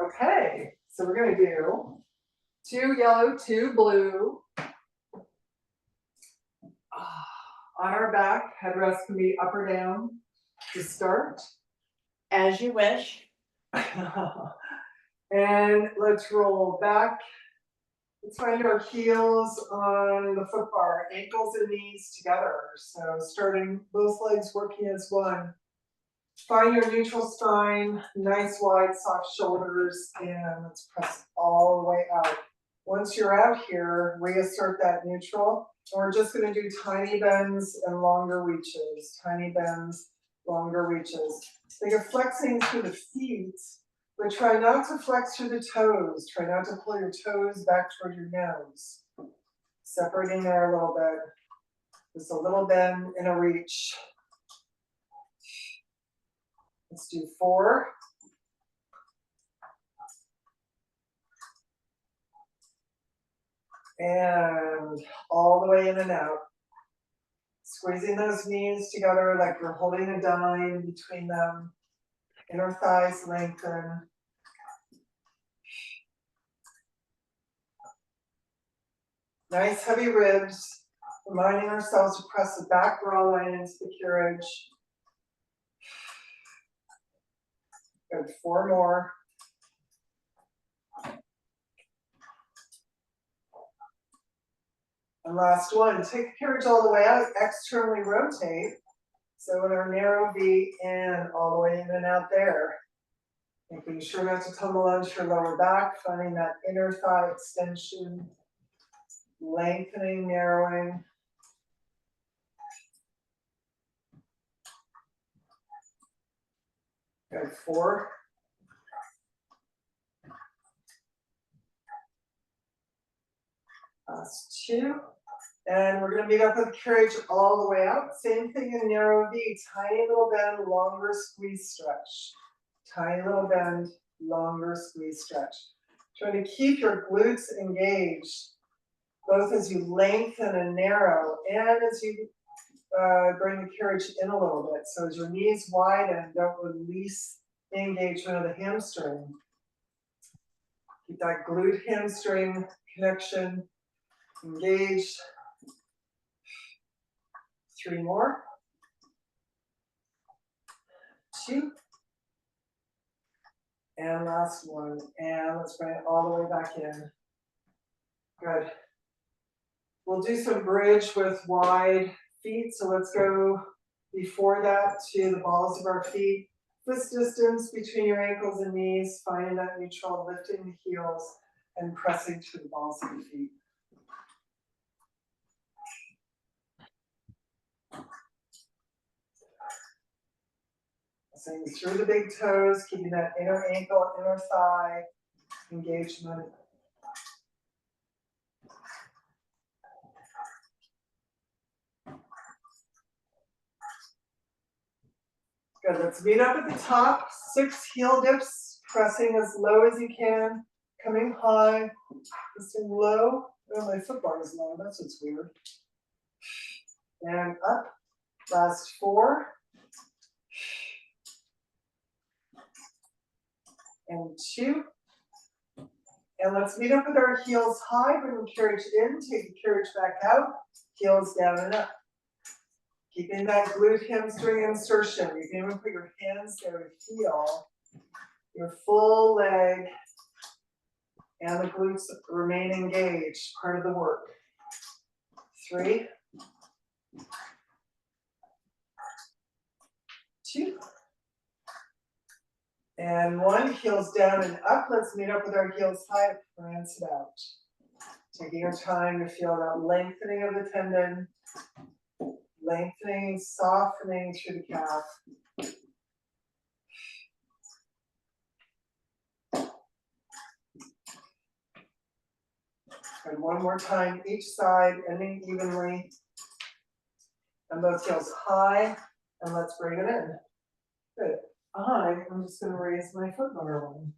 Okay, so we're going to do 2 yellow, 2 blue. On our back, headrest can be up or down to start. As you wish. And let's roll back. Let's find our heels on the foot bar, ankles and knees together. So starting both legs working as one. Find your neutral spine, nice wide soft shoulders, and let's press all the way out. Once you're out here, reassert that neutral. And we're just going to do tiny bends and longer reaches. Tiny bends, longer reaches. Think of flexing through the feet, but try not to flex through the toes. Try not to pull your toes back toward your nose. Separating there a little bit. Just a little bend and a reach. Let's do 4. And all the way in and out. Squeezing those knees together like you're holding a dime between them. Inner thighs lengthen. Nice heavy ribs. Reminding ourselves to press the back bra line into the carriage. Good, 4 more. And last one, take the carriage all the way out, externally rotate. So in our narrow V and all the way in and out there. Making sure not to tumble onto your lower back, finding that inner thigh extension, lengthening, narrowing. Good, 4. Last 2. And we're going to meet up with the carriage all the way out. Same thing in narrow V. Tiny little bend, longer squeeze stretch. Tiny little bend, longer squeeze stretch. Trying to keep your glutes engaged, both as you lengthen and narrow, and as you bring the carriage in a little bit. So as your knees widen, don't release the engagement of the hamstring. Keep that glute hamstring connection engaged. 3 more. 2. And last one. And let's bring it all the way back in. Good. We'll do some bridge with wide feet. So let's go before that to the balls of our feet. Fist distance between your ankles and knees. Finding that neutral, lifting the heels and pressing to the balls of the feet. Pressing through the big toes, keeping that inner ankle, inner thigh engagement. Good, let's meet up at the top. 6 heel dips, pressing as low as you can, coming high, pressing low. Oh, my foot bar is low, that's what's weird. And up, last 4. And 2. And let's meet up with our heels high, bring the carriage in, take the carriage back out, heels down and up. Keeping that glute hamstring insertion. You can even put your hands there to feel your full leg and the glutes remain engaged, part of the work. 3. 2. And 1, heels down and up. Let's meet up with our heels high, prance it out. Taking your time to feel that lengthening of the tendon, lengthening, softening through the calf. And 1 more time, each side, ending evenly. And both heels high, and let's bring it in. Good. I'm just going to raise my foot bar one.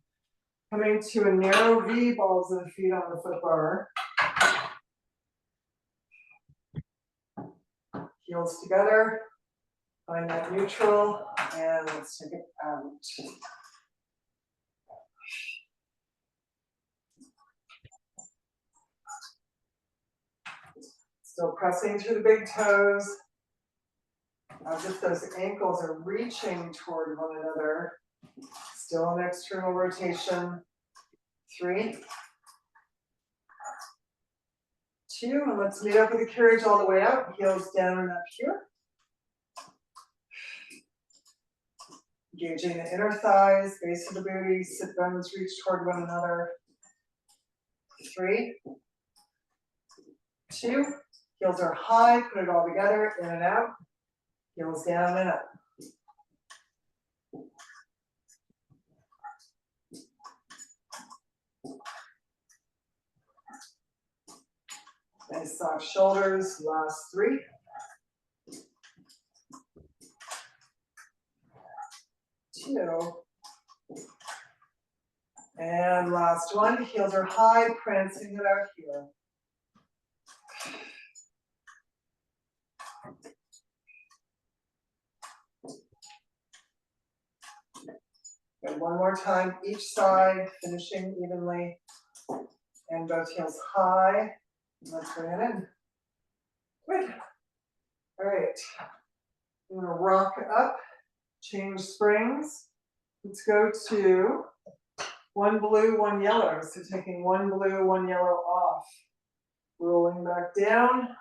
Coming to a narrow V, balls of the feet on the foot bar. Heels together. Find that neutral, and let's take it out. pressing through the big toes, as if those ankles are reaching toward one another. Still an external rotation. 3, 2, and let's meet up with the carriage all the way out, heels down and up here. Engaging the inner thighs, base of the booty, sit bones reach toward one another. 3, 2, heels are high, put it all together, in and out, heels down and up. Nice soft shoulders, last 3. 2. And last 1, heels are high, prancing it out here. And one more time, each side, finishing evenly. And both heels high. Let's bring it in. Good. All right. I'm gonna rock up, change springs. Let's go to 1 blue, 1 yellow. So taking 1 blue, 1 yellow off. Rolling back down.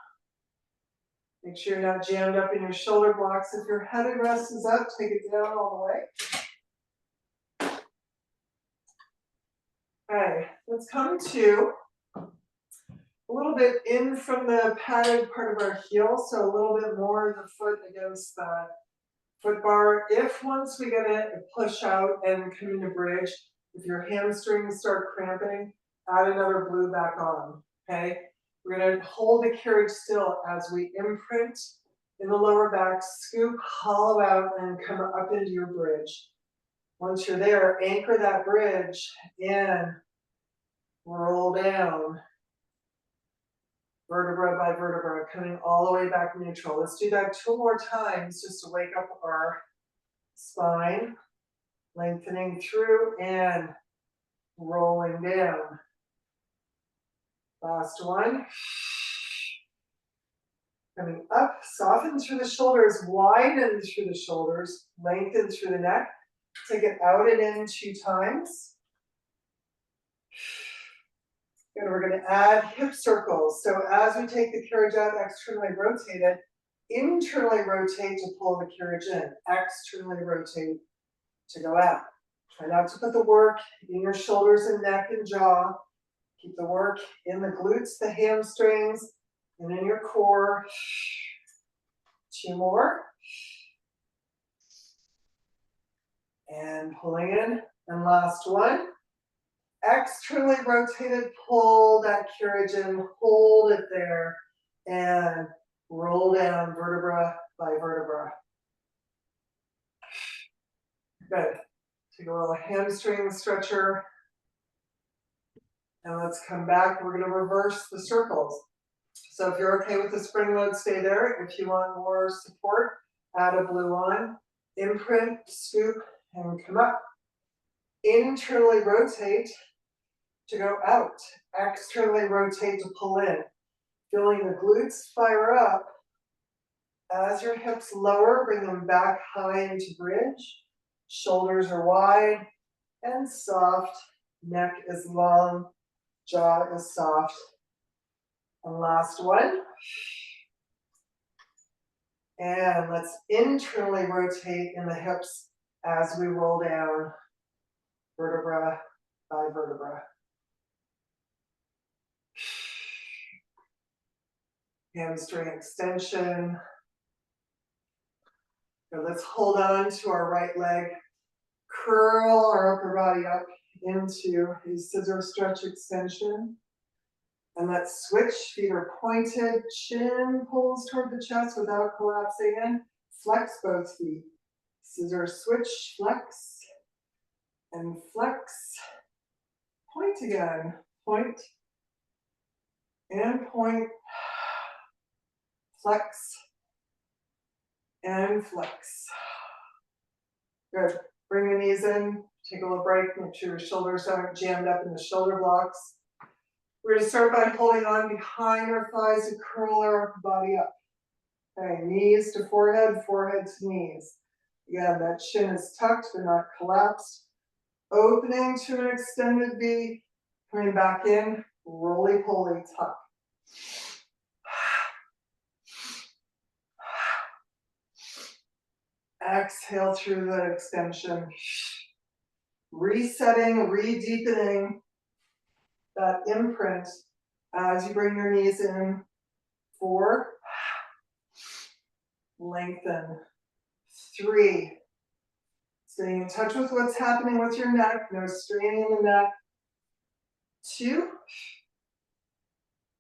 Make sure you're not jammed up in your shoulder blocks. If your headrest is up, take it down all the way. Okay, let's come to a little bit in from the padded part of our heel, so a little bit more of the foot against the foot bar. If once we get it, push out and come into bridge, if your hamstrings start cramping, add another blue back on, okay? We're gonna hold the carriage still as we imprint in the lower back, scoop, hollow out, and come up into your bridge. Once you're there, anchor that bridge in, roll down, vertebra by vertebra, coming all the way back neutral. Let's do that 2 more times just to wake up our spine, lengthening through and rolling down. Last one. Coming up, soften through the shoulders, widen through the shoulders, lengthen through the neck. Take it out and in 2 times. And we're going to add hip circles. So as we take the carriage out, externally rotate it, internally rotate to pull the carriage in, externally rotate to go out. Try not to put the work in your shoulders and neck and jaw. Keep the work in the glutes, the hamstrings, and in your core. 2 more. And pulling in. And last one. Externally rotated, pull that carriage in, hold it there, and roll down vertebra by vertebra. Good. Take a little hamstring stretcher. And let's come back. We're going to reverse the circles. So if you're okay with the spring load, stay there. If you want more support, add a blue on. Imprint, scoop, and come up. Internally rotate to go out. Externally rotate to pull in. Feeling the glutes fire up. As your hips lower, bring them back high into bridge. Shoulders are wide and soft. Neck is long. Jaw is soft. And last one. And let's internally rotate in the hips as we roll down vertebra by vertebra. Hamstring extension. So let's hold on to our right leg. Curl our upper body up into a scissor stretch extension. And let's switch. Feet are pointed. Chin pulls toward the chest without collapsing in. Flex both feet. Scissor switch, flex, and flex. Point again. Point and point. Flex and flex. Good. Bring the knees in. Take a little break. Make sure your shoulders aren't jammed up in the shoulder blocks. We're gonna start by holding on behind our thighs to curl our body up. Okay, knees to forehead, forehead to knees. Again, that chin is tucked but not collapsed. Opening to an extended V, coming back in, roly-poly tuck. Exhale through the extension. Resetting, re-deepening that imprint as you bring your knees in. 4, lengthen. 3, staying in touch with what's happening with your neck, no straining in the neck. 2,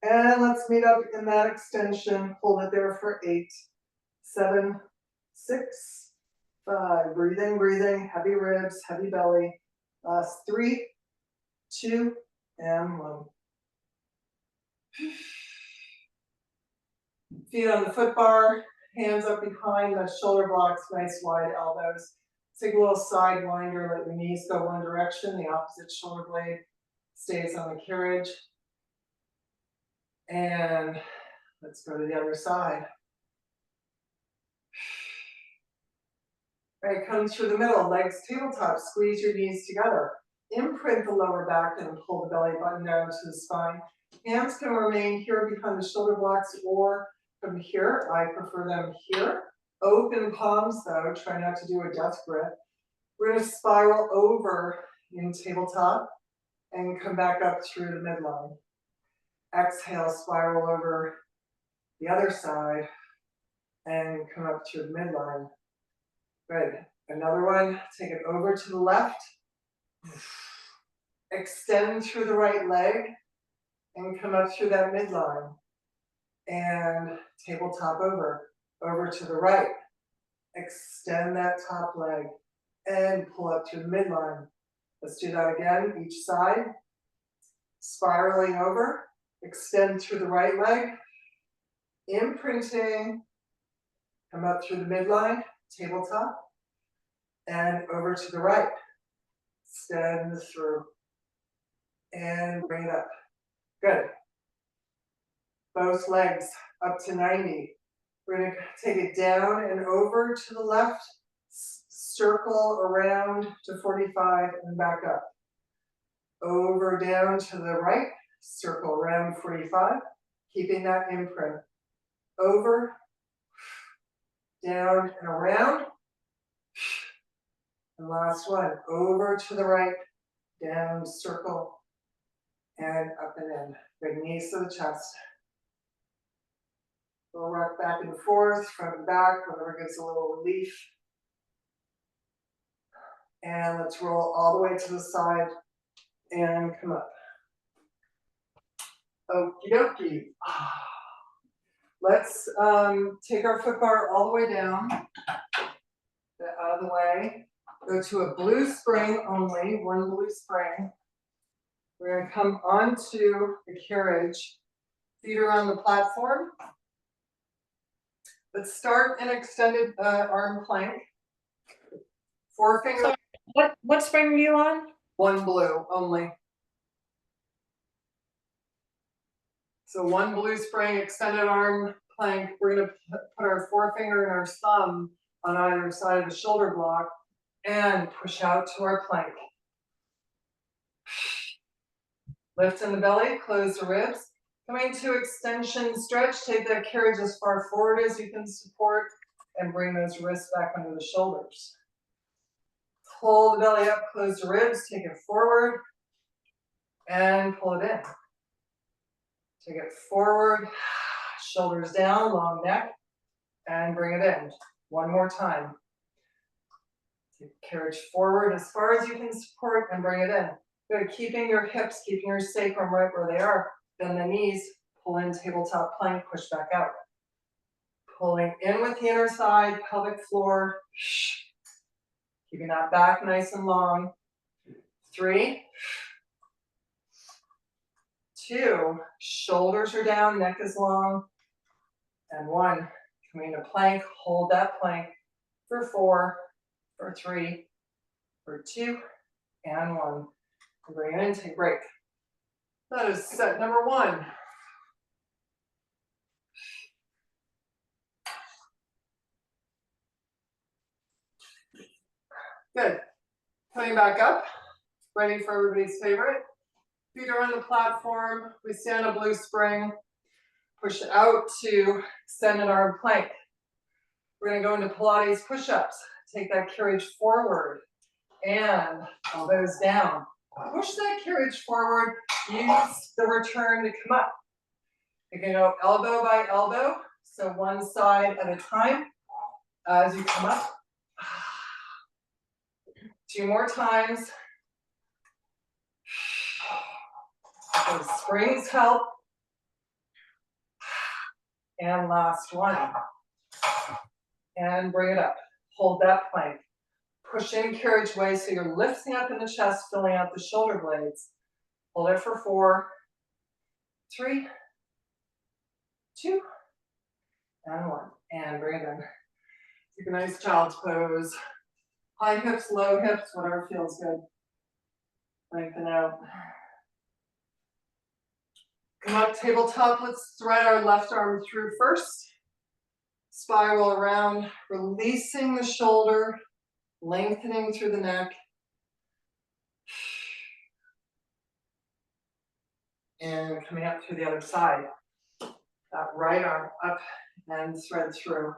and let's meet up in that extension. Hold it there for 8, 7, 6, 5. Breathing, breathing, heavy ribs, heavy belly. Last 3, 2, and 1. Feet on the foot bar, hands up behind the shoulder blocks, nice wide elbows. Take a little side winder, let your knees go one direction, the opposite shoulder blade stays on the carriage. And let's go to the other side. All right, come through the middle, legs tabletop, squeeze your knees together. Imprint the lower back and pull the belly button down to the spine. Hands can remain here behind the shoulder blocks or from here. I prefer them here. Open palms though, try not to do a death grip. We're gonna spiral over in tabletop and come back up through the midline. Exhale, spiral over the other side and come up through the midline. Good. Another one, take it over to the left. Extend through the right leg and come up through that midline. And tabletop over to the right. Extend that top leg and pull up through the midline. Let's do that again, each side. Spiraling over, extend through the right leg, imprinting, come up through the midline, tabletop, and over to the right. Extend through, and bring it up. Good. Both legs up to 90. We're gonna take it down and over to the left, circle around to 45 and back up. Over down to the right, circle around 45, keeping that imprint. Over, down and around. And last one, over to the right, down, circle, and up and in. Big knees to the chest. We'll rock back and forth, front and back, whatever gives a little relief. And let's roll all the way to the side and come up. Okie dokie. Let's take our foot bar all the way down, get out of the way. Go to a blue spring only, one blue spring. We're gonna come onto the carriage, feet are on the platform. Let's start an extended arm plank. Forefinger. What spring are you on? One blue only. So one blue spring, extended arm plank. We're gonna put our forefinger and our thumb on either side of the shoulder block and push out to our plank. Lift in the belly, close the ribs. Coming to extension stretch, take that carriage as far forward as you can support and bring those wrists back under the shoulders. Pull the belly up, close the ribs, take it forward and pull it in. Take it forward, shoulders down, long neck, and bring it in. One more time. Take the carriage forward as far as you can support and bring it in. Good, keeping your hips, keeping your sacrum right where they are. Bend the knees, pull in tabletop plank, push back out. Pulling in with the inner side, pelvic floor. Keeping that back nice and long. 3, 2, shoulders are down, neck is long. And 1, coming to plank, hold that plank for 4, for 3, for 2, and 1. And bring it in, take a break. That is set number 1. Good. Coming back up, ready for everybody's favorite. Feet are on the platform. We stand a blue spring. Push out to extended arm plank. We're going to go into Pilates push-ups. Take that carriage forward and elbows down. Push that carriage forward. Use the return to come up. You can go elbow by elbow, so one side at a time as you come up. 2 more times. Those springs help. And last one. And bring it up. Hold that plank. Push in carriageway so you're lifting up in the chest, filling out the shoulder blades. Hold it for 4, 3, 2, and 1. And bring it in. Take a nice child's pose. High hips, low hips, whatever feels good. Lengthen out. Come up tabletop. Let's thread our left arm through first. Spiral around, releasing the shoulder, lengthening through the neck. And coming up through the other side. That right arm up and thread through.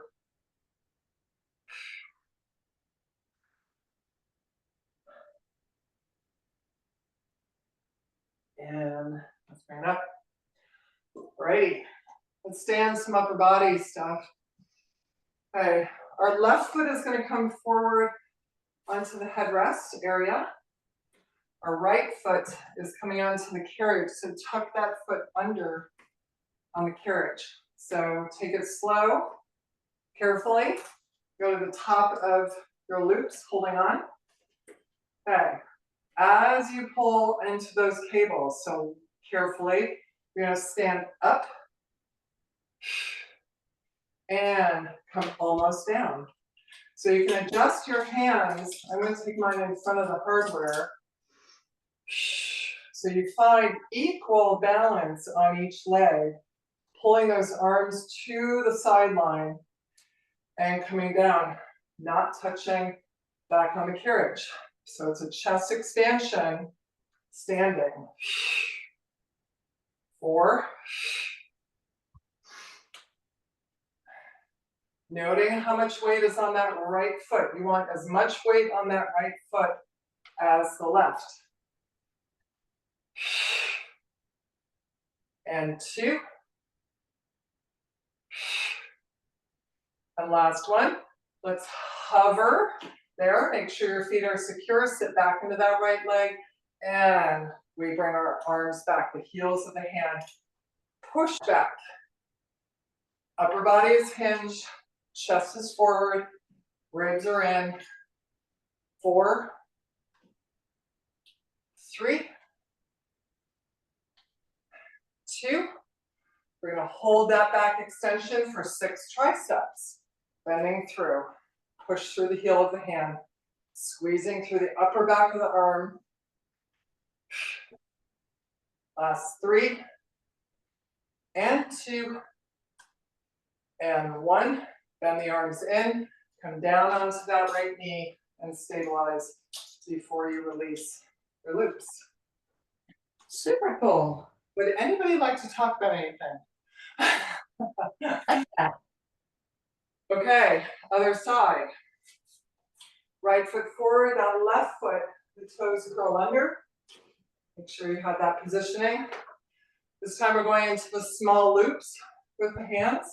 And let's bring it up. Alrighty. Let's stay on some upper body stuff. Okay, our left foot is going to come forward onto the headrest area. Our right foot is coming onto the carriage, so tuck that foot under on the carriage. So take it slow, carefully. Go to the top of your loops, holding on. Okay, as you pull into those cables, so carefully, you're going to stand up and come almost down. So you can adjust your hands. I'm going to take mine in front of the hardware. So you find equal balance on each leg, pulling those arms to the sideline and coming down, not touching back on the carriage. So it's a chest expansion, standing. 4. Noting how much weight is on that right foot. You want as much weight on that right foot as the left. And 2. And last one. Let's hover there. Make sure your feet are secure. Sit back into that right leg. And we bring our arms back, the heels of the hand. Push back. Upper body is hinged. Chest is forward. Ribs are in. 4, 3, 2. We're going to hold that back extension for 6 triceps. Bending through. Push through the heel of the hand. Squeezing through the upper back of the arm. Last 3. And 2. And 1. Bend the arms in. Come down onto that right knee and stabilize before you release your loops. Super cool. Would anybody like to talk about anything? Okay, other side. Right foot forward, on left foot, the toes curl under. Make sure you have that positioning. This time we're going into the small loops with the hands.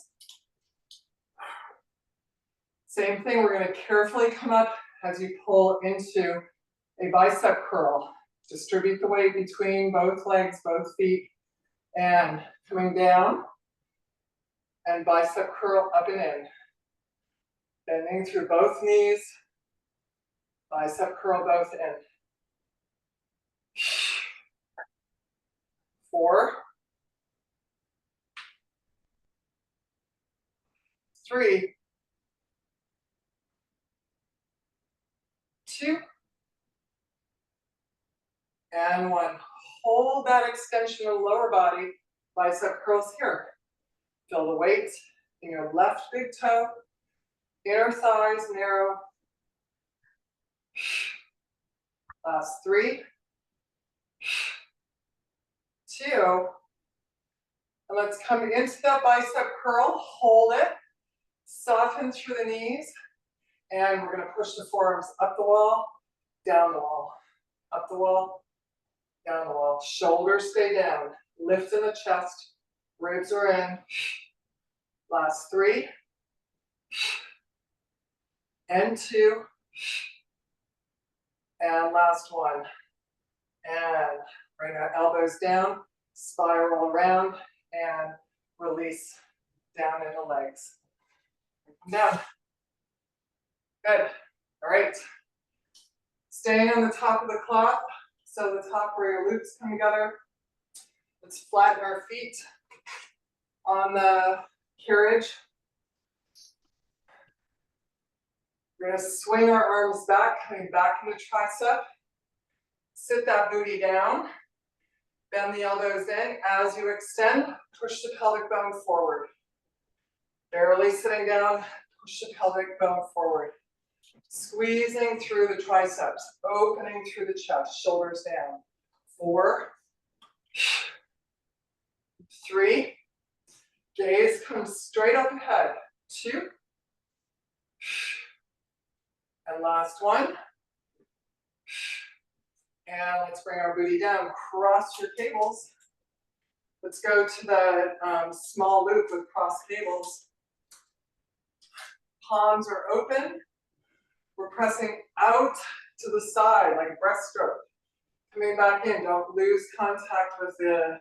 Same thing, we're going to carefully come up as you pull into a bicep curl. Distribute the weight between both legs, both feet, and coming down, and bicep curl up and in. Bending through both knees, bicep curl both in. 4, 3, 2, And one. Hold that extension of the lower body, bicep curls here. Feel the weight in your left big toe, inner thighs narrow. Last 3, 2, and let's come into that bicep curl, hold it, soften through the knees, and we're gonna push the forearms up the wall, down the wall, up the wall, down the wall. Shoulders stay down, lift in the chest, ribs are in. Last 3, and 2, and last 1. And bring our elbows down, spiral around, and release down into legs. Down. Good. All right. Staying on the top of the cloth, so the top where your loops come together. Let's flatten our feet on the carriage. We're going to swing our arms back, coming back in the tricep. Sit that booty down. Bend the elbows in. As you extend, push the pelvic bone forward. Barely sitting down, push the pelvic bone forward. Squeezing through the triceps, opening through the chest, shoulders down. 4, 3, gaze comes straight up ahead. 2, and last 1. And let's bring our booty down, cross your cables. Let's go to the small loop with cross cables. Palms are open. We're pressing out to the side like breaststroke. Coming back in, don't lose contact with the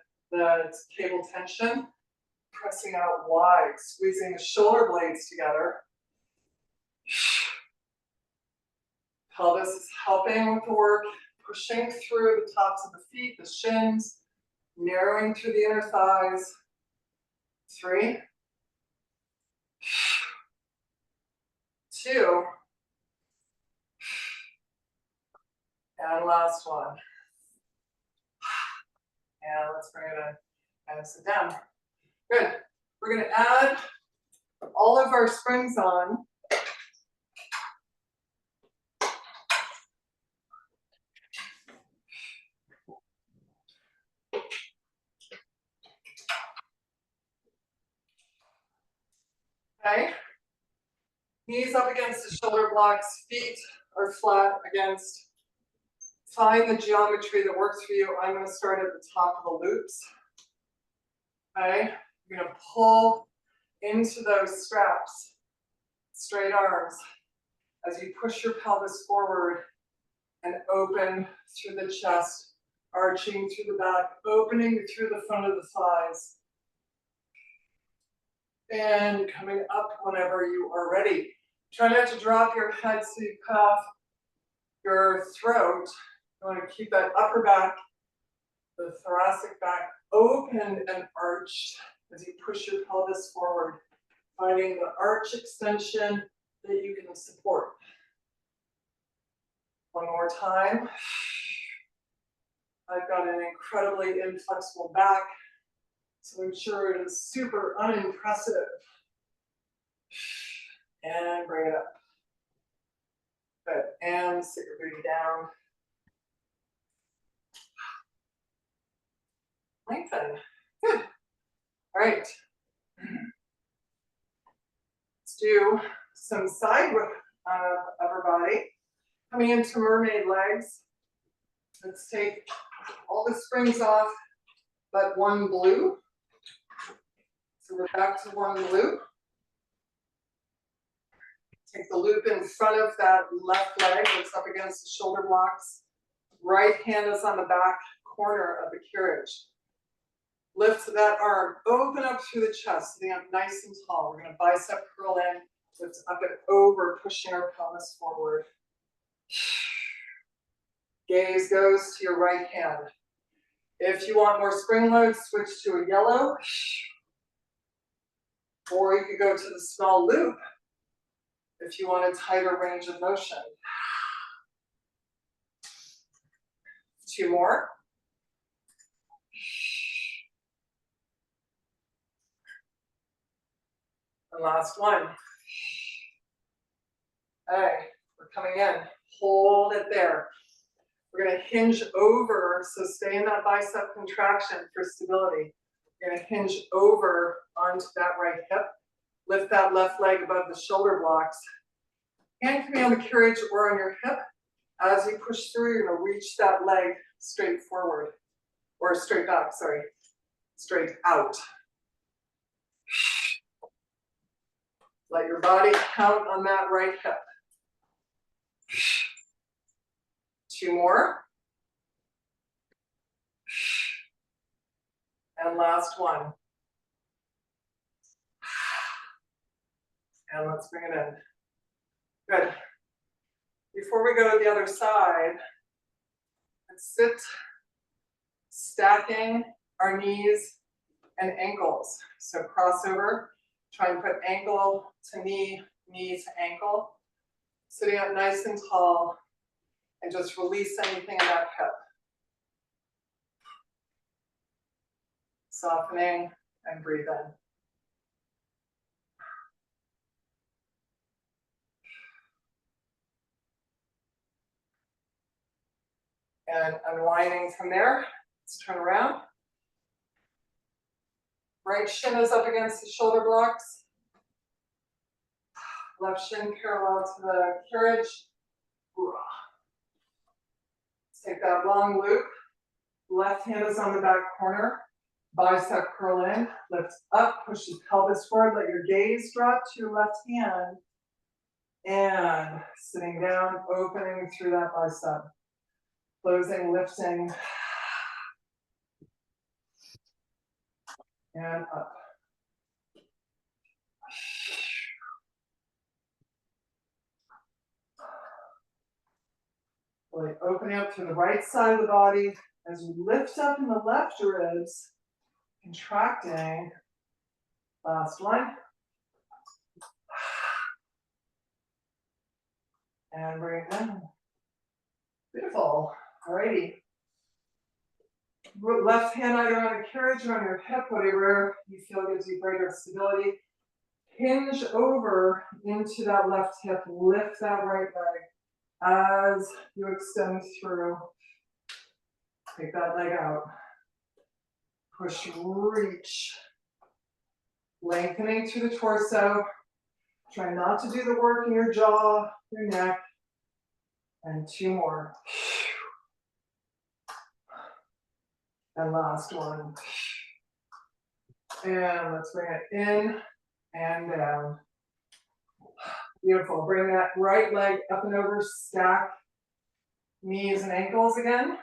cable tension. Pressing out wide, squeezing the shoulder blades together. Pelvis is helping with the work, pushing through the tops of the feet, the shins, narrowing through the inner thighs. 3, 2, and last 1. And let's bring it in and sit down. Good. We're going to add all of our springs on. Okay. Knees up against the shoulder blocks, feet are flat against. Find the geometry that works for you. I'm going to start at the top of the loops. Okay. You're going to pull into those straps, straight arms, as you push your pelvis forward and open through the chest, arching through the back, opening through the front of the thighs. And coming up whenever you are ready. Try not to drop your head so you cut off your throat. You want to keep that upper back, the thoracic back open and arched as you push your pelvis forward, finding the arch extension that you can support. One more time. I've got an incredibly inflexible back, so ensure it is super unimpressive. And bring it up. Good. And sit your booty down. Lengthen. Good. All right. Let's do some side work of upper body. Coming into mermaid legs. Let's take all the springs off but one blue. So we're back to one loop. Take the loop in front of that left leg that's up against the shoulder blocks. Right hand is on the back corner of the carriage. Lift that arm, open up through the chest, sitting up nice and tall. We're going to bicep curl in, lift up and over, pushing our pelvis forward. Gaze goes to your right hand. If you want more spring load, switch to a yellow. Or you could go to the small loop if you want a tighter range of motion. 2 more. And last one. Okay, we're coming in. Hold it there. We're going to hinge over, so stay in that bicep contraction for stability. You're going to hinge over onto that right hip. Lift that left leg above the shoulder blocks. Hand can be on the carriage or on your hip. As you push through, you're going to reach that leg straight forward, or straight back, sorry, straight out. Let your body count on that right hip. 2 more. And last one. And let's bring it in. Good. Before we go to the other side, let's sit, stacking our knees and ankles. So crossover, try and put ankle to knee, knee to ankle. Sitting up nice and tall, and just release anything in that hip. Softening and breathe in. And unwinding from there, let's turn around. Right shin is up against the shoulder blocks. Left shin parallel to the carriage. Let's take that long loop. Left hand is on the back corner. Bicep curl in, lift up, push the pelvis forward, let your gaze drop to your left hand. And sitting down, opening through that bicep. Closing, lifting. And up. Really opening up to the right side of the body as you lift up in the left ribs, contracting. Last one. And bring it down. Beautiful. Alrighty. Left hand either on the carriage or on your hip, whatever you feel gives you greater stability. Hinge over into that left hip. Lift that right leg. As you extend through, take that leg out. Push, reach. Lengthening through the torso. Try not to do the work in your jaw, your neck. And 2 more. And last one. And let's bring it in and down. Beautiful. Bring that right leg up and over, stack knees and ankles again.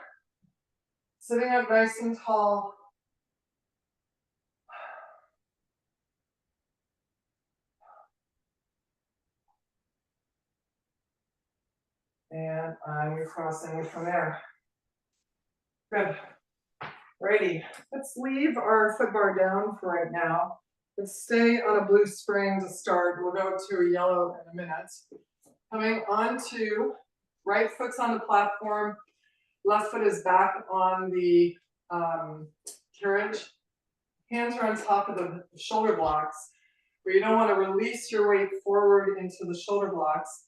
Sitting up nice and tall. And I'm crossing from there. Good. Righty. Let's leave our foot bar down for right now. Let's stay on a blue spring to start. We'll go to a yellow in a minute. Coming onto right foot's on the platform. Left foot is back on the carriage. Hands are on top of the shoulder blocks. But you don't want to release your weight forward into the shoulder blocks.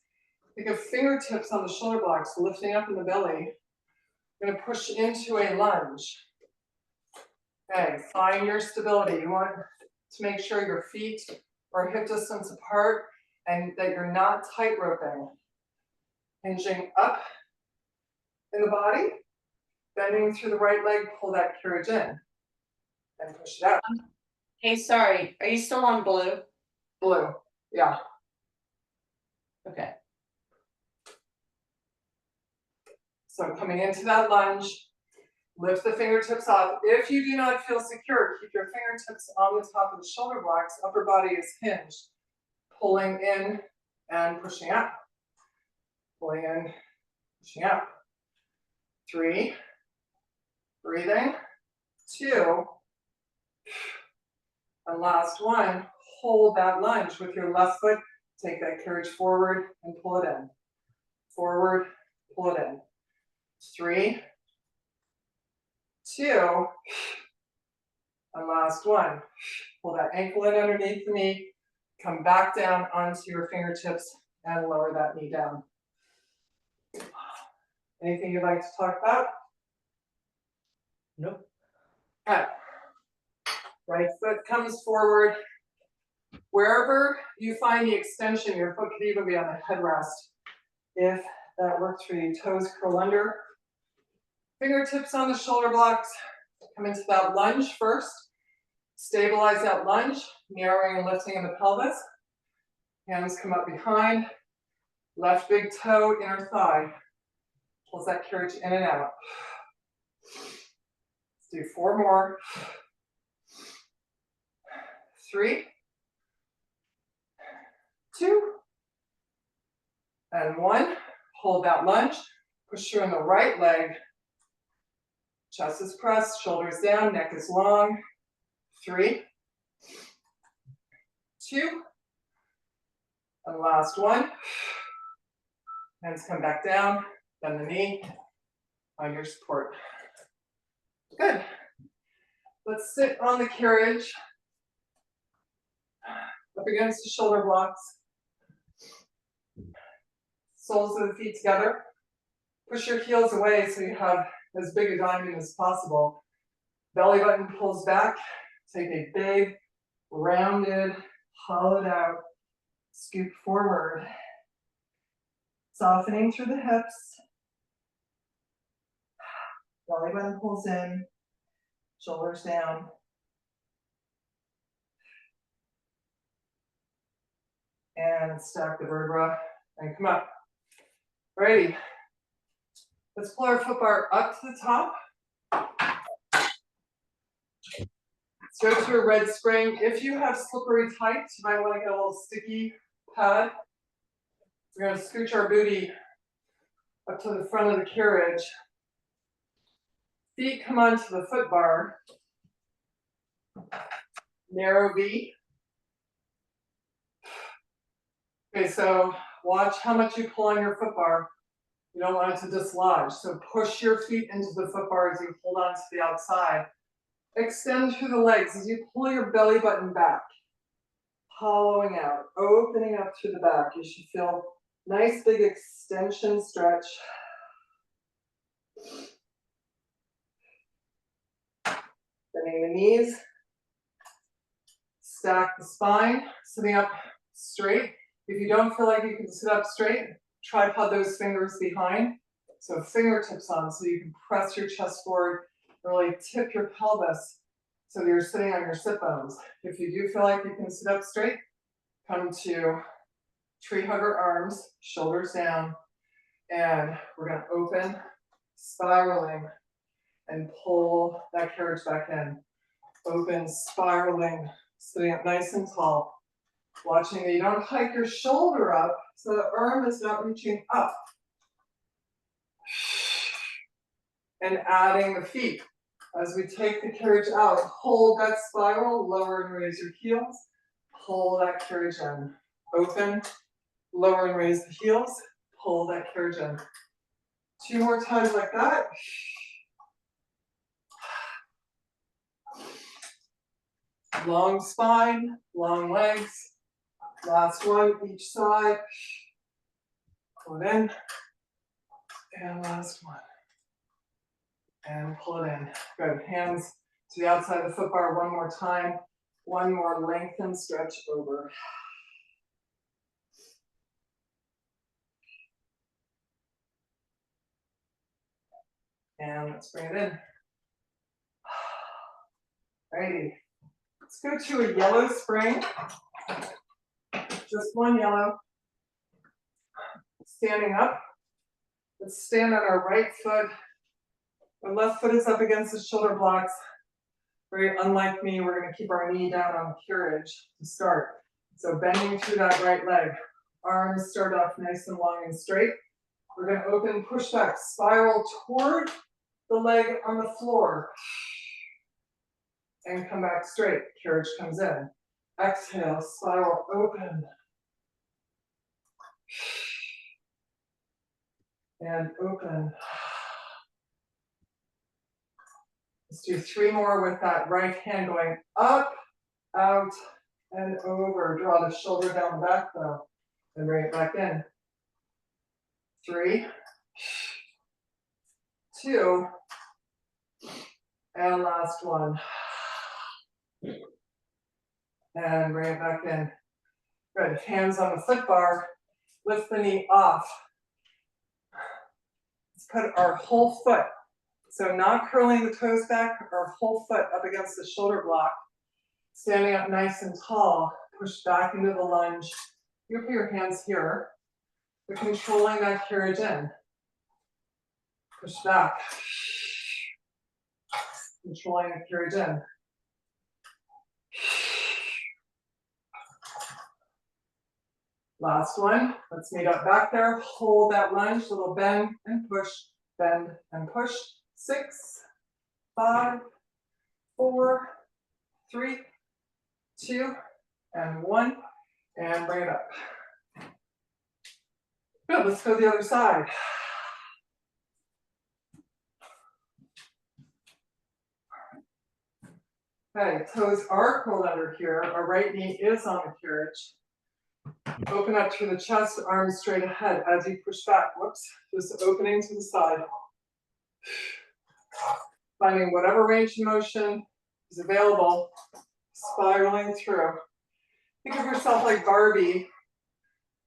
Think of fingertips on the shoulder blocks, lifting up in the belly. You're going to push into a lunge. Okay, find your stability. You want to make sure your feet are hip distance apart and that you're not tight roping. Hinging up in the body, bending through the right leg, pull that carriage in. And push it out. Hey, sorry, are you still on blue? Blue, yeah. Okay. So coming into that lunge, lift the fingertips up. If you do not feel secure, keep your fingertips on the top of the shoulder blocks. Upper body is hinged. Pulling in and pushing up. Pulling in, pushing up. 3. Breathing. 2. And last one. Hold that lunge with your left foot. Take that carriage forward and pull it in. Forward, pull it in. 3. 2, and last one. Pull that ankle in underneath the knee, come back down onto your fingertips and lower that knee down. Anything you'd like to talk about? Nope. Okay. Right foot comes forward. Wherever you find the extension, your foot could even be on the headrest. If that works for you, toes curl under. Fingertips on the shoulder blocks. Come into that lunge first. Stabilize that lunge, narrowing and lifting in the pelvis. Hands come up behind. Left big toe, inner thigh. Pulls that carriage in and out. Let's do 4 more. 3, 2, and 1. Hold that lunge. Push through in the right leg. Chest is pressed, shoulders down, neck is long. 3, 2, and last one. Hands come back down, bend the knee, find your support. Good. Let's sit on the carriage, up against the shoulder blocks. Soles of the feet together. Push your heels away so you have as big a diamond as possible. Belly button pulls back. Take a big, rounded, hollowed out scoop forward. Softening through the hips. Belly button pulls in. Shoulders down. And stack the vertebra and come up. Ready. Let's pull our foot bar up to the top. Let's go to a red spring. If you have slippery tights, you might want to get a little sticky pad. We're going to scooch our booty up to the front of the carriage. Feet come onto the foot bar. Narrow V. Okay, so watch how much you pull on your foot bar. You don't want it to dislodge. So push your feet into the foot bar as you hold on to the outside. Extend through the legs as you pull your belly button back. Hollowing out, opening up through the back. You should feel nice big extension stretch. Bending the knees. Stack the spine, sitting up straight. If you don't feel like you can sit up straight, tripod those fingers behind. So fingertips on so you can press your chest forward, really tip your pelvis so that you're sitting on your sit bones. If you do feel like you can sit up straight, come to tree hugger arms, shoulders down, and we're going to open, spiraling, and pull that carriage back in. Open, spiraling, sitting up nice and tall. Watching that you don't hike your shoulder up so the arm is not reaching up. And adding the feet. As we take the carriage out, hold that spiral, lower and raise your heels. Pull that carriage in. Open, lower and raise the heels. Pull that carriage in. 2 more times like that. Long spine, long legs. Last one, each side. Pull it in. And last one. And pull it in. Good. Hands to the outside of the foot bar one more time. One more lengthen, stretch over. And let's bring it in. Righty. Let's go to a yellow spring. Just one yellow. Standing up. Let's stand on our right foot. Our left foot is up against the shoulder blocks. Very unlike me, we're going to keep our knee down on the carriage to start. So bending through that right leg. Arms start off nice and long and straight. We're going to open, push back, spiral toward the leg on the floor. And come back straight. Carriage comes in. Exhale, spiral open. And open. Let's do 3 more with that right hand going up, out, and over. Draw the shoulder down the back though, and bring it back in. 3, 2, and last one. And bring it back in. Good, hands on the foot bar, lift the knee off. Let's put our whole foot, so not curling the toes back, our whole foot up against the shoulder block. Standing up nice and tall, push back into the lunge. You put your hands here, but controlling that carriage in. Push back. Controlling the carriage in. Last one, let's meet up back there, hold that lunge, little bend and push, bend and push. 6, 5, 4, 3, 2, and 1, and bring it up. Good, let's go the other side. Okay, toes are curled under here, our right knee is on the carriage. Open up through the chest, arms straight ahead as you push back. Whoops, just opening to the side. Finding whatever range of motion is available, spiraling through. Think of yourself like Barbie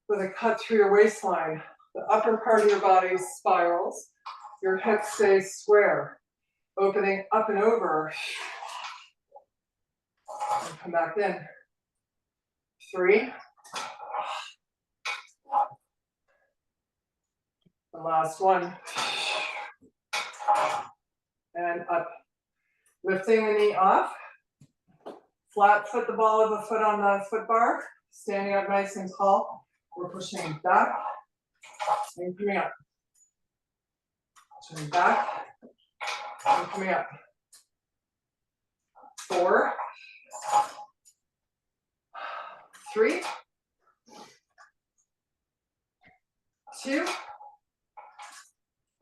with a cut through your waistline. The upper part of your body spirals, your hips stay square, opening up and over. And come back in. 3. The last one. And up. Lifting the knee off. Flat foot the ball of the foot on the foot bar. Standing up nice and tall. We're pushing back and coming up. Pushing back and coming up. 4, 3, 2.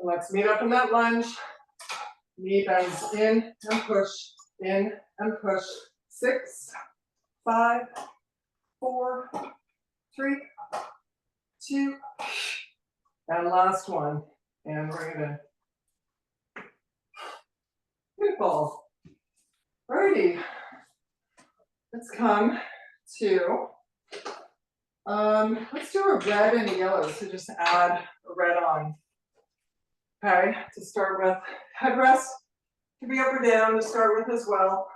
Let's meet up in that lunge. Knee bends in and push, in and push. 6, 5, 4, 3, 2, and last one. And bring it in. Beautiful. Alrighty. Let's come to, let's do a red and a yellow. So just add a red on. Okay, to start with, headrest can be up or down to start with as well.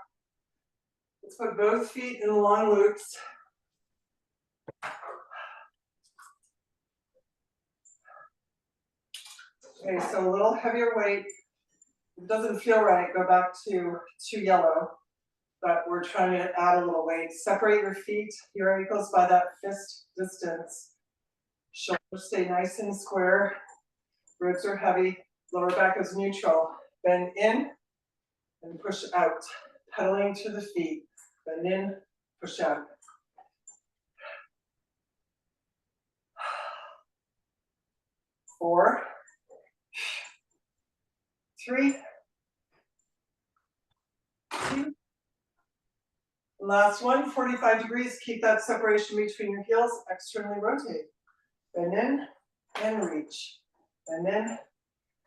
Let's put both feet in the long loops. Okay, so a little heavier weight. If it doesn't feel right, go back to yellow. But we're trying to add a little weight. Separate your feet, your ankles by that fist distance. Shoulders stay nice and square. Ribs are heavy, lower back is neutral. Bend in and push out. Pedaling to the feet. Bend in, push out. 4, 3, 2. Last one, 45 degrees. Keep that separation between your heels. Externally rotate. Bend in and reach. And then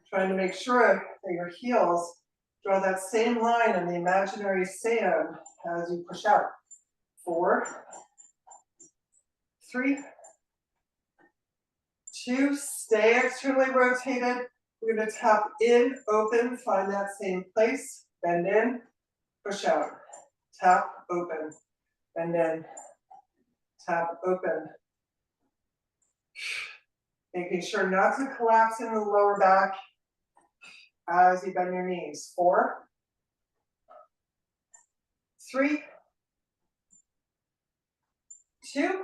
trying to make sure that your heels draw that same line in the imaginary sand as you push out. 4, 3, 2, stay externally rotated. We're going to tap in, open, find that same place, bend in, push out. Tap, open, bend in, tap, open. Making sure not to collapse in the lower back as you bend your knees. 4, 3, 2,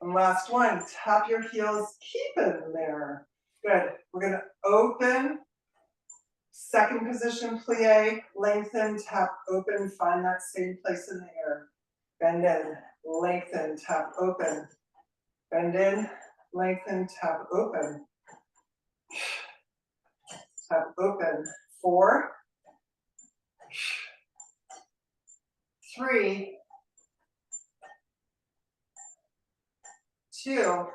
and last one. Tap your heels, keep it in there. Good. We're going to open, second position plie, lengthen, tap, open, find that same place in the air. Bend in, lengthen, tap, open. Bend in, lengthen, tap, open. Tap, open. 4, 3, 2,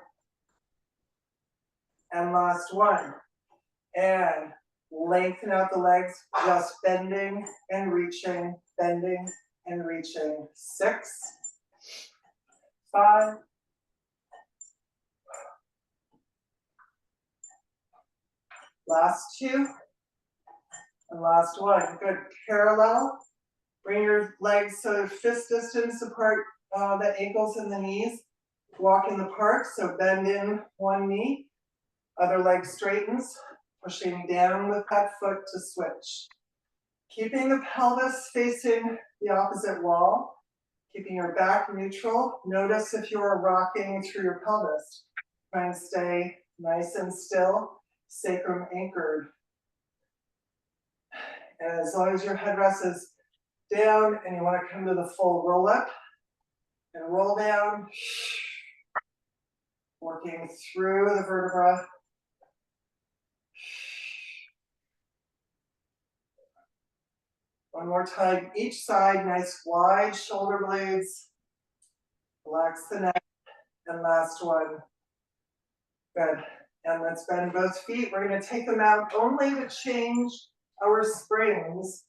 and last one. And lengthen out the legs, just bending and reaching, bending and reaching. 6, 5, last 2, and last one. Good. Parallel. Bring your legs so fist distance apart, the ankles and the knees. Walk in the park, so bend in one knee, other leg straightens, pushing down with that foot to switch. Keeping the pelvis facing the opposite wall, keeping your back neutral. Notice if you are rocking through your pelvis. Try and stay nice and still, sacrum anchored. And as long as your headrest is down and you want to come to the full roll up and roll down, working through the vertebra. One more time, each side, nice wide shoulder blades. Relax the neck, and last one. Good. And let's bend both feet. We're going to take them out only to change our springs.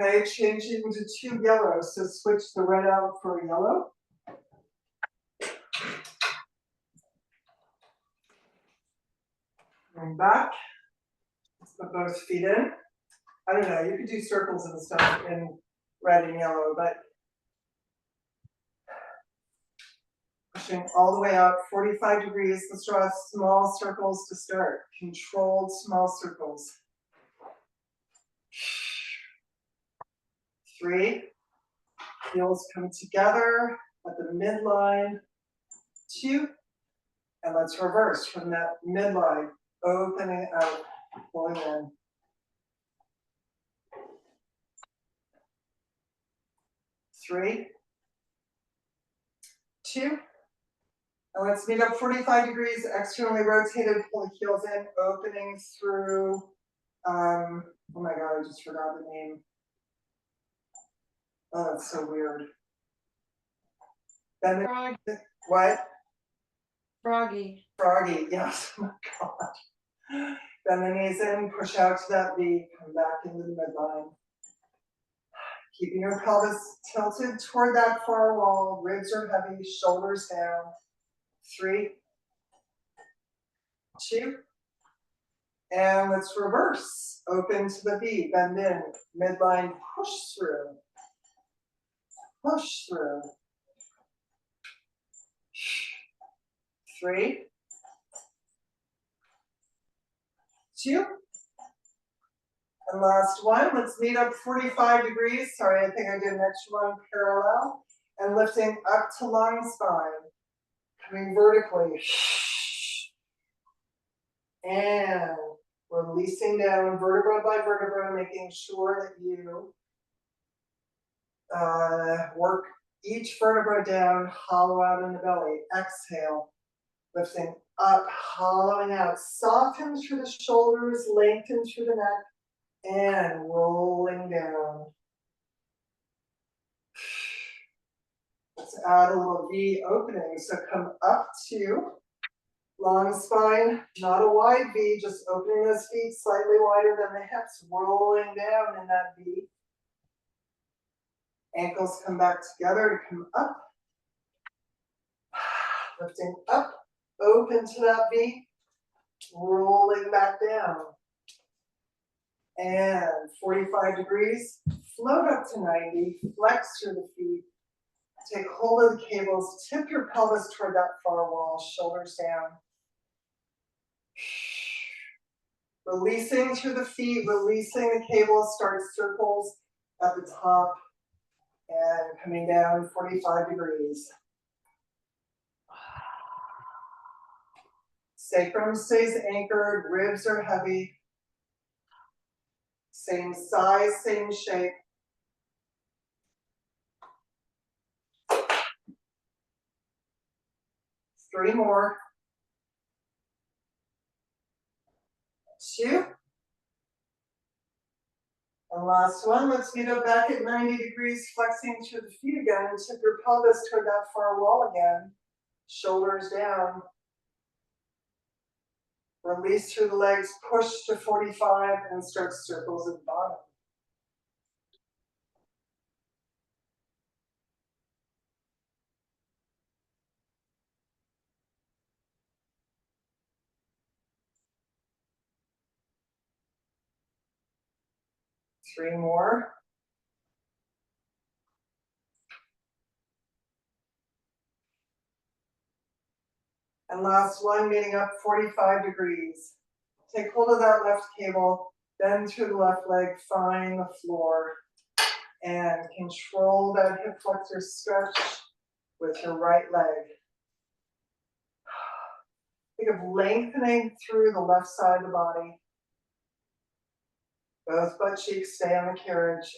Okay, changing to 2 yellows. So switch the red out for a yellow. And back. Let's put both feet in. I don't know, you could do circles and stuff in red and yellow, but pushing all the way out, 45 degrees. Let's draw small circles to start. Controlled small circles. 3, heels come together at the midline. 2, and let's reverse from that midline, opening out, pulling in. 3, 2, and let's meet up 45 degrees, externally rotated, pull the heels in, opening through, oh my God, I just forgot the name. Oh, that's so weird. Bend Frog, what? froggy. Froggy, yes, oh my God. Bend the knees in, push out to that V, come back into the midline. Keeping your pelvis tilted toward that far wall, ribs are heavy, shoulders down. 3, 2, and let's reverse. Open to the V, bend in, midline, push through. Push through. 3, 2, and last one. Let's meet up 45 degrees. Sorry, I think I did an extra one parallel. And lifting up to long spine. Coming vertically. And releasing down vertebra by vertebra, making sure that you work each vertebra down, hollow out in the belly. Exhale. Lifting up, hollowing out. Soften through the shoulders, lengthen through the neck. And rolling down. Let's add a little V opening. So come up to long spine, not a wide V, just opening those feet slightly wider than the hips, rolling down in that V. Ankles come back together to come up. Lifting up, open to that V, rolling back down. And 45 degrees, float up to 90, flex through the feet, take hold of the cables, tip your pelvis toward that far wall, shoulders down. Releasing through the feet, releasing the cables, start circles at the top and coming down 45 degrees. Sacrum stays anchored, ribs are heavy. Same size, same shape. Three more. 2, And last one, let's meet up back at 90 degrees, flexing through the feet again, and tip your pelvis toward that far wall again. Shoulders down. Release through the legs, push to 45 and start circles at the bottom. Three more. And last one, meeting up 45 degrees. Take hold of that left cable, bend through the left leg, find the floor, and control that hip flexor stretch with your right leg. Think of lengthening through the left side of the body. Both butt cheeks stay on the carriage.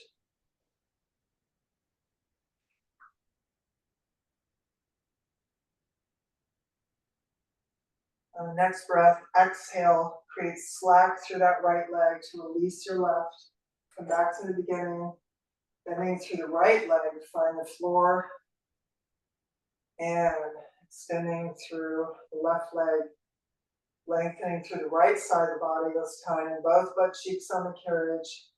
On the next breath, exhale, create slack through that right leg to release your left. Come back to the beginning, bending through the right leg, find the floor, and extending through the left leg, lengthening through the right side of the body this time, both butt cheeks on the carriage.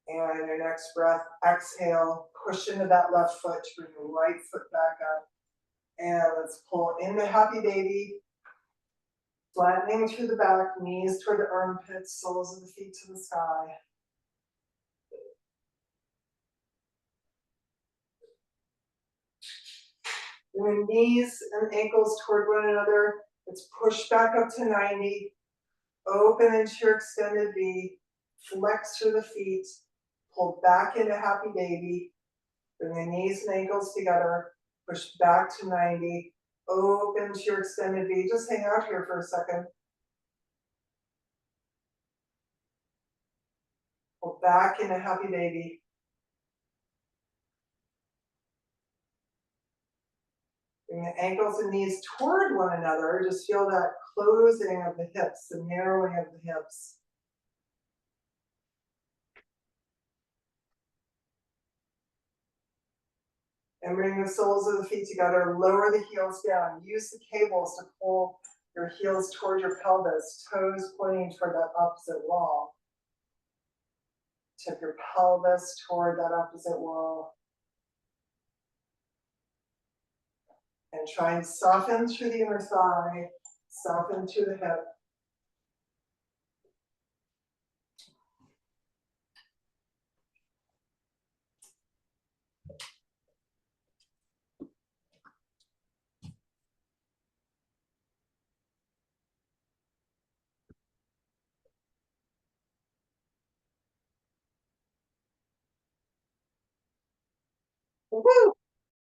And your next breath, exhale, push into that left foot to bring the right foot back up. And let's pull into happy baby, flattening through the back, knees toward the armpits, soles of the feet to the sky. Bring the knees and ankles toward one another. Let's push back up to 90. Open into your extended V. Flex through the feet. Pull back into happy baby. Bring the knees and ankles together. Push back to 90. Open to your extended V. Just hang out here for a second. Pull back into happy baby. Bring the ankles and knees toward one another. Just feel that closing of the hips, the narrowing of the hips. And bring the soles of the feet together, lower the heels down. Use the cables to pull your heels toward your pelvis, toes pointing toward that opposite wall. Tip your pelvis toward that opposite wall. And try and soften through the inner thigh, soften through the hip. Woo!